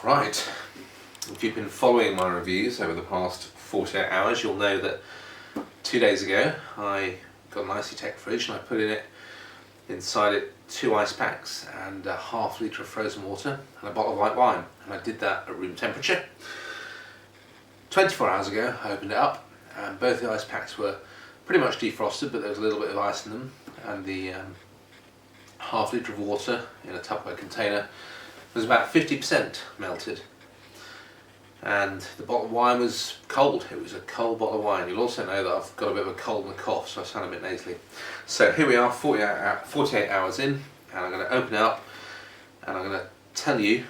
Right, if you've been following my reviews over the past 48 hours, you'll know that 2 days ago I got an Icey-tek fridge and I put inside it 2 ice packs and a half-litre of frozen water and a bottle of white wine, and I did that at room temperature. 24 hours ago I opened it up and both the ice packs were pretty much defrosted, but there was a little bit of ice in them, and the half-litre of water in a Tupperware container was about 50% melted, and the bottle of wine was cold. It was a cold bottle of wine. You'll also know that I've got a bit of a cold and a cough, so I sound a bit nasally. So here we are, 48 hours in, and I'm going to open it up and I'm going to tell you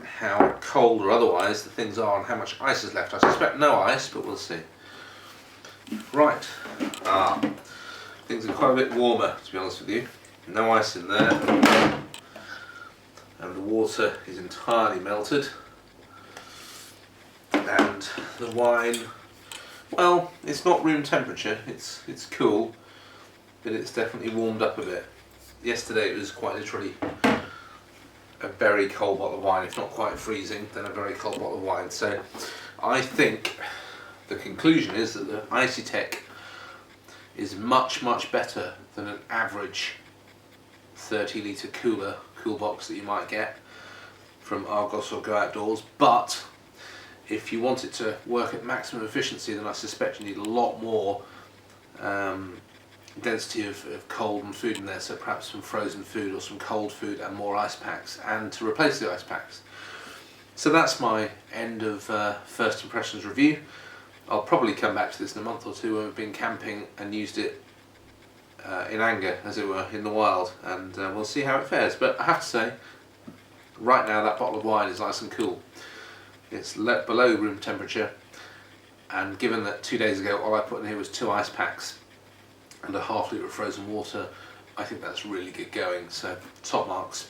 how cold or otherwise the things are and how much ice is left. I suspect no ice, but we'll see. Right, things are quite a bit warmer, to be honest with you. No ice in there, and the water is entirely melted, and the wine, well, it's not room temperature, it's cool, but it's definitely warmed up a bit. Yesterday it was quite literally a very cold bottle of wine, if not quite freezing, then a very cold bottle of wine. So I think the conclusion is that the Icey-tek is much better than an average 30-litre cool box that you might get from Argos or Go Outdoors, but if you want it to work at maximum efficiency, then I suspect you need a lot more density of cold and food in there, so perhaps some frozen food or some cold food and more ice packs, and to replace the ice packs. So that's my end of first impressions review. I'll probably come back to this in a month or two when we've been camping and used it in anger, as it were, in the wild, and we'll see how it fares. But I have to say, right now that bottle of wine is nice and cool. It's below room temperature, and given that 2 days ago all I put in here was 2 ice packs and a half-litre of frozen water, I think that's really good going, so top marks.